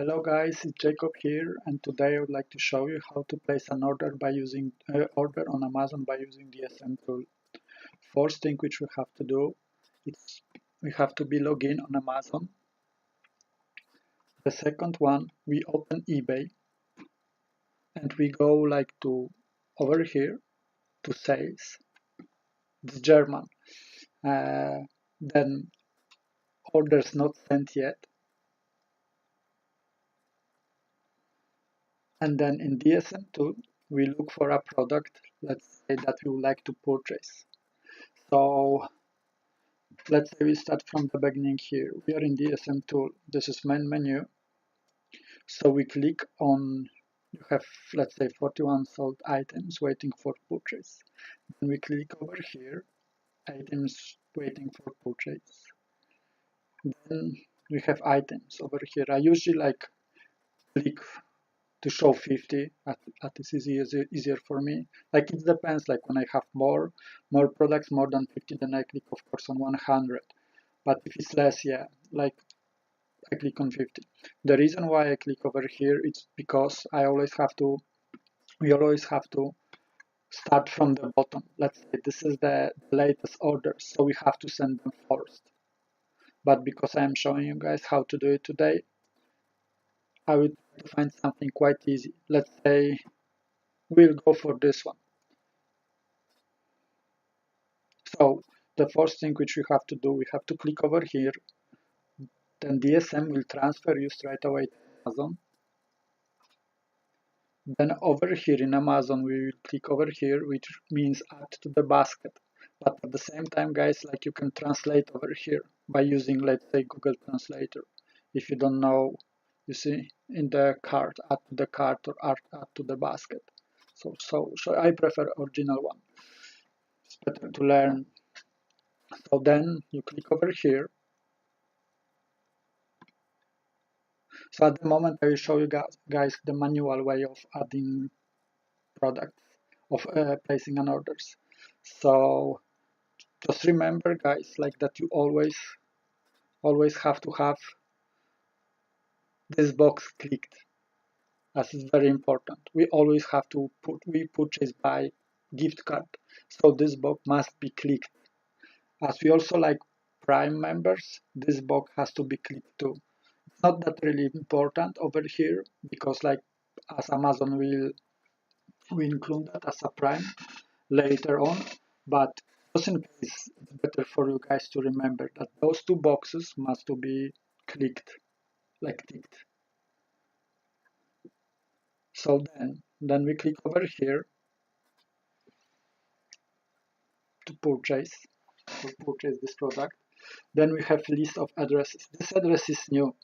Hello guys, it's Jacob here, and today I would like to show you how to place an order by using order on Amazon by using the DSM tool. First thing which we have to do is we have to be logged in on Amazon. The second one, we open eBay and we go like to over here to sales. It's German. Then orders not sent yet. And then in DSM tool, we look for a product, let's say that we would like to purchase. So let's say we start from the beginning here. We are in DSM tool. This is main menu. So we click on, you have, let's say 41 sold items waiting for purchase. Then we click over here, items waiting for purchase. Then we have items over here. I usually like click to show 50, this is easier for me. Like it depends, like when I have more products, more than 50, then I click of course on 100. But if it's less, yeah, like I click on 50. The reason why I click over here is because we always have to start from the bottom. Let's say this is the latest order, so we have to send them first. But because I am showing you guys how to do it today, I would find something quite easy. Let's say we'll go for this one. So the first thing which we have to do, we have to click over here. Then DSM will transfer you straight away to Amazon. Then over here in Amazon, we will click over here, which means add to the basket. But at the same time, guys, like you can translate over here by using, let's say, Google Translator. If you don't know, you see in the cart, add to the cart or add to the basket. So I prefer original one. It's better to learn. So then you click over here. So at the moment, I will show you guys the manual way of adding products, of placing an orders. So just remember, guys, like that you always have to have this box clicked, as is very important. We always have to we purchase by gift card, so this box must be clicked. As we also like Prime members, this box has to be clicked too. It's not that really important over here because like as Amazon will include that as a Prime later on, but just in case, it's better for you guys to remember that those two boxes must to be clicked, like ticked. So then we click over here to purchase this product. Then we have list of addresses. This address is new.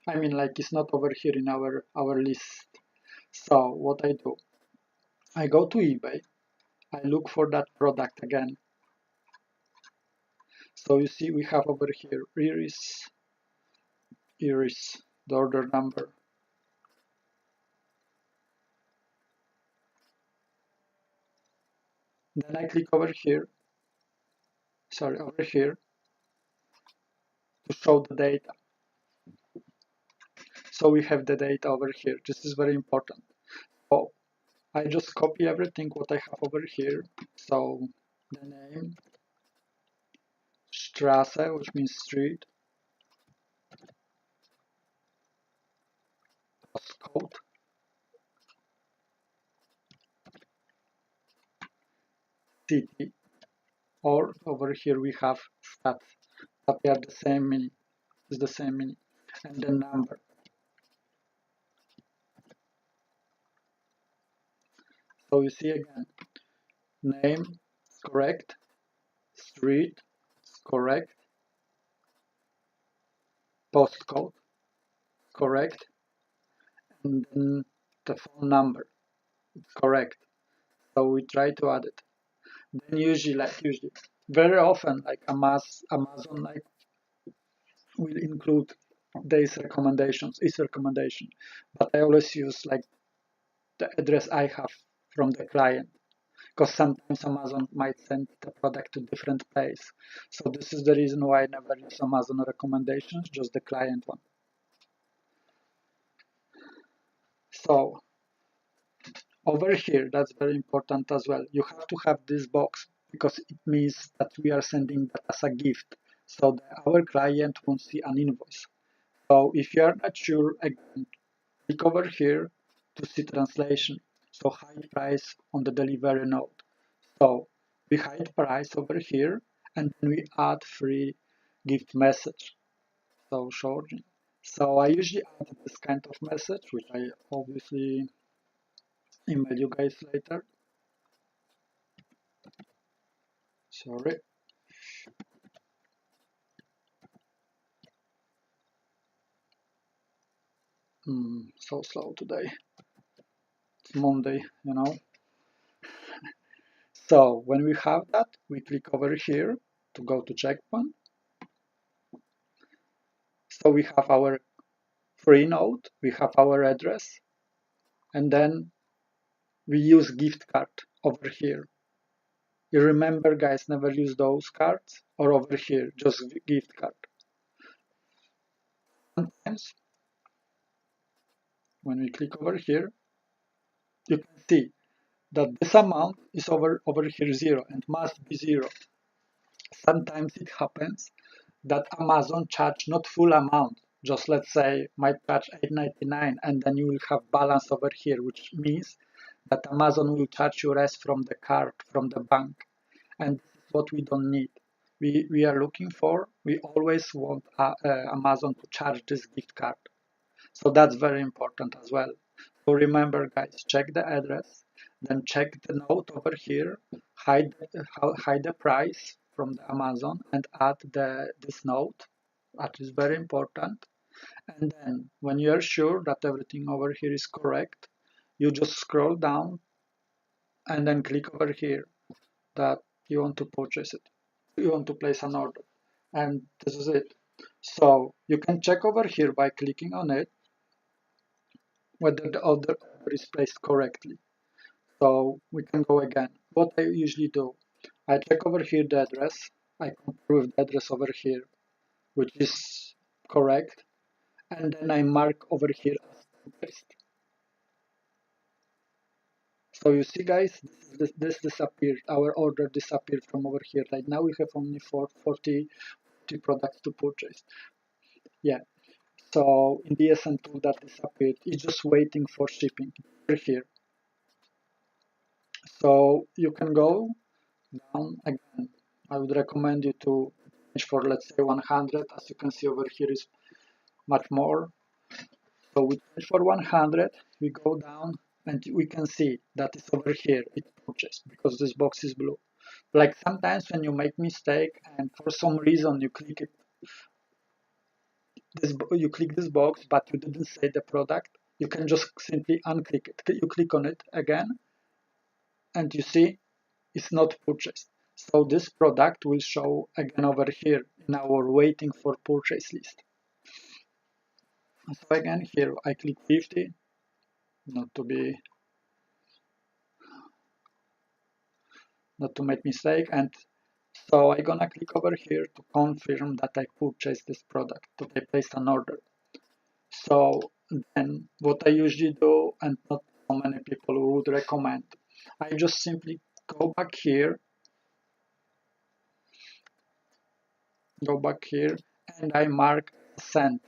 I mean, like it's not over here in our list. So what I do, I go to eBay, I look for that product again. So you see we have over here, here is the order number. Then I click over here, over here, to show the data. So we have the data over here. This is very important. So I just copy everything what I have over here. So the name, Straße, which means street, postcode, city, or over here we have stats, but they are the same meaning. It's the same meaning, and the number. So you see again, name is correct, street is correct, postcode correct, and then the phone number is correct. So we try to add it. Then usually, very often, like Amazon, like will include its recommendation, but I always use like the address I have from the client, because sometimes Amazon might send the product to different place. So this is the reason why I never use Amazon recommendations, just the client one. So over here, that's very important as well. You have to have this box because it means that we are sending that as a gift. So our client won't see an invoice. So if you are not sure, again, click over here to see translation. So hide price on the delivery node. So we hide price over here and then we add free gift message. So short. So I usually add this kind of message, which I obviously email you guys later. Sorry. So slow today. It's Monday, you know. So when we have that, we click over here to go to checkpoint. So we have our free node, we have our address, and then we use gift card over here. You remember, guys, never use those cards or over here, just gift card. Sometimes when we click over here, you can see that this amount is over here 0 and must be 0. Sometimes it happens that Amazon charge not full amount, just let's say might charge $8.99 and then you will have balance over here, which means that Amazon will charge you rest from the card, from the bank. And this is what we don't need. We are looking for, we always want Amazon to charge this gift card. So that's very important as well. So remember, guys, check the address, then check the note over here, hide the price from the Amazon and add this note. That is very important. And then when you are sure that everything over here is correct, you just scroll down and then click over here that you want to purchase it. You want to place an order. And this is it. So you can check over here by clicking on it whether the order is placed correctly. So we can go again. What I usually do, I check over here the address, I compare with the address over here, which is correct, and then I mark over here as placed. So you see, guys, this disappeared. Our order disappeared from over here. Right now we have only 40 products to purchase. Yeah. So in the DSM tool that disappeared, it's just waiting for shipping over here. So you can go down again. I would recommend you to change for, let's say, 100. As you can see over here is much more. So we change for 100, we go down and we can see that it's over here, it's purchased because this box is blue. Like sometimes when you make mistake and for some reason you click it, you click this box but you didn't say the product, you can just simply unclick it. You click on it again and you see it's not purchased. So this product will show again over here in our waiting for purchase list. So again here I click 50, not to make mistake, and so I'm gonna click over here to confirm that I purchased this product, that I placed an order. So then what I usually do, and not so many people would recommend, I just simply go back here, and I mark send.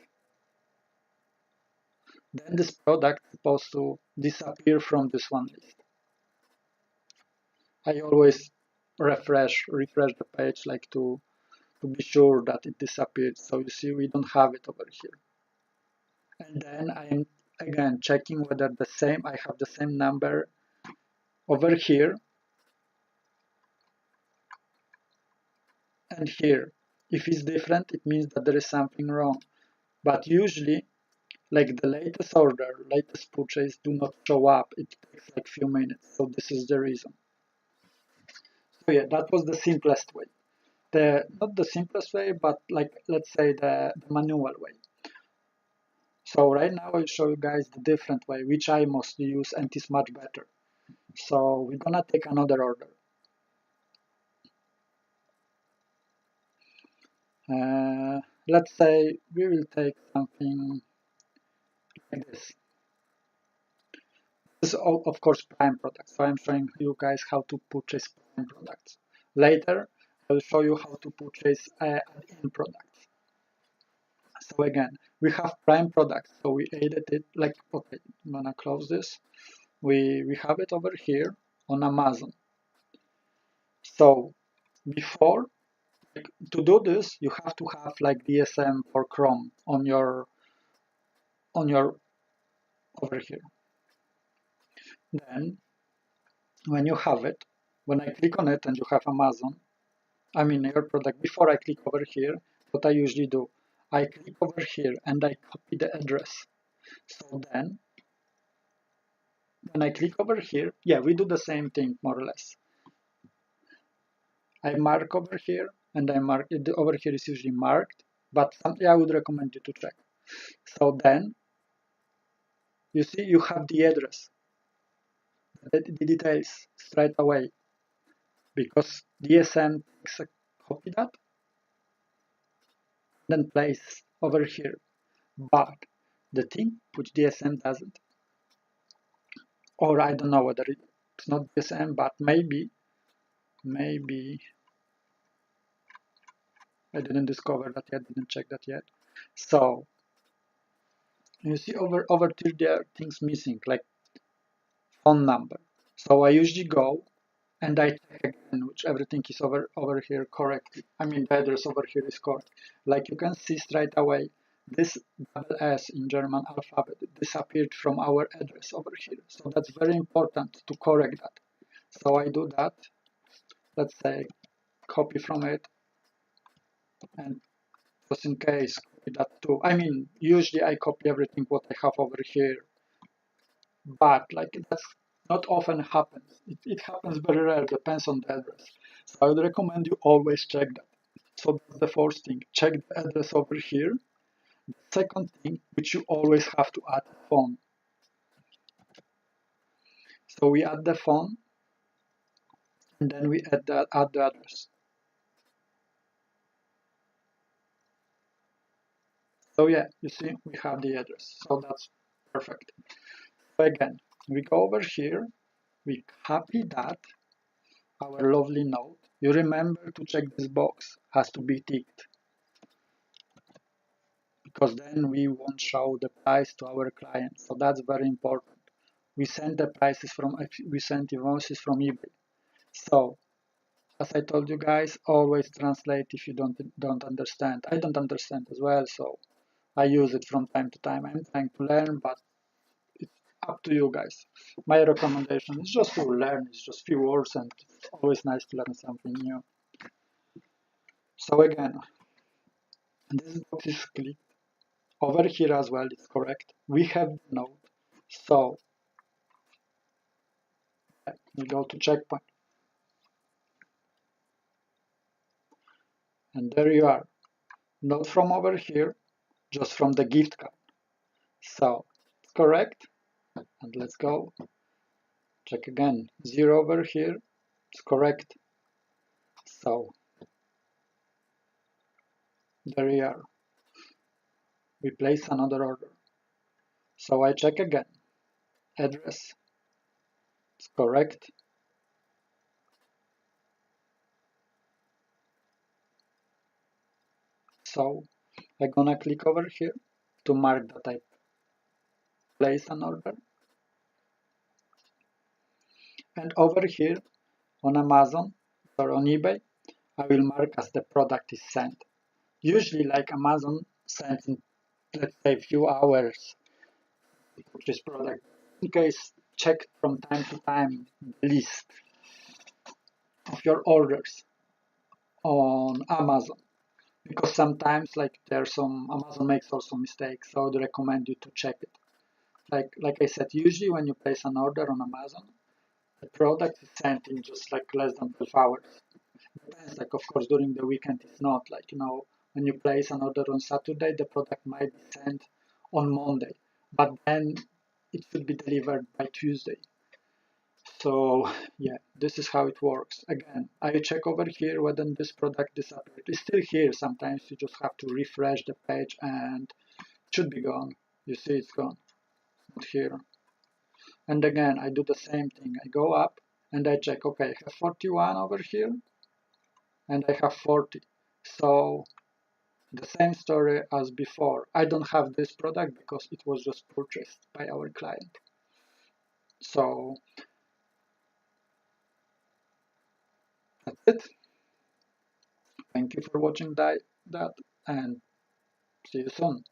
Then this product is supposed to disappear from this one list. I always refresh the page like to be sure that it disappeared. So you see we don't have it over here. And then I am again checking whether I have the same number over here and here. If it's different, it means that there is something wrong. But usually, like the latest order, latest purchase do not show up. It takes like few minutes. So this is the reason. So yeah, that was the simplest way. Not the simplest way, but like let's say the manual way. So right now I'll show you guys the different way, which I mostly use and is much better. So we're gonna take another order. Let's say we will take something like this. is all, of course, Prime products. So I'm showing you guys how to purchase Prime products. Later, I'll show you how to purchase add-in products. So again, we have Prime products. So we added it like, okay, I'm gonna close this. We have it over here on Amazon. So before, like, to do this, you have to have like DSM for Chrome on your over here. Then when you have it, when I click on it and you have Amazon, I mean your product, before I click over here, what I usually do, I click over here and I copy the address. So then when I click over here, yeah, we do the same thing more or less. I mark over here and I mark it over here is usually marked, but something I would recommend you to check. So then you see you have the address, the details straight away, because DSM takes a copy that, then place over here. But the thing which DSM doesn't, or I don't know whether it's not DSM, but maybe I didn't discover that yet, didn't check that yet. So you see over here there are things missing, like phone number. So I usually go and I check again, which everything is over here correctly. I mean, the address over here is correct. Like you can see straight away, this double S in German alphabet disappeared from our address over here. So that's very important to correct that. So I do that. Let's say copy from it, and just in case, copy that too. I mean, usually I copy everything what I have over here, but like that's not often happens. It happens very rare, depends on the address. So I would recommend you always check that. So that's the first thing, check the address over here. The second thing, which you always have to add a phone. So we add the phone, and then we add the address. So yeah, you see, we have the address. So that's perfect. So again, we go over here, we copy that, our lovely note. You remember to check this box, has to be ticked, because then we won't show the price to our clients. So that's very important. We send the prices from, we send invoices from eBay. So as I told you guys, always translate if you don't understand. I don't understand as well, so I use it from time to time. I'm trying to learn, but it's up to you guys. My recommendation is just to learn. It's just few words, and it's always nice to learn something new. So again, this box is clicked. Over here as well, it's correct. We have the note. So we go to checkpoint. And there you are. Not from over here, just from the gift card. So it's correct. And let's go. Check again. 0 over here. It's correct. So there you are. We place another order. So I check again. Address. It's correct. So I'm gonna click over here to mark that I place an order. And over here on Amazon or on eBay, I will mark as the product is sent. Usually, like Amazon sends in, let's say, a few hours this product. In case, check from time to time the list of your orders on Amazon, because sometimes like there's some Amazon makes also mistakes, so I would recommend you to check it. Like I said, usually when you place an order on Amazon, the product is sent in just like less than 12 hours. Depends, like of course during the weekend it's not, like when you place an order on Saturday, the product might be sent on Monday, but then it should be delivered by Tuesday. So yeah, this is how it works. Again, I check over here whether this product disappeared. It's still here. Sometimes you just have to refresh the page and it should be gone. You see it's gone. Not here. And again, I do the same thing. I go up and I check, okay, I have 41 over here and I have 40. So the same story as before. I don't have this product because it was just purchased by our client. So that's it. Thank you for watching that and see you soon.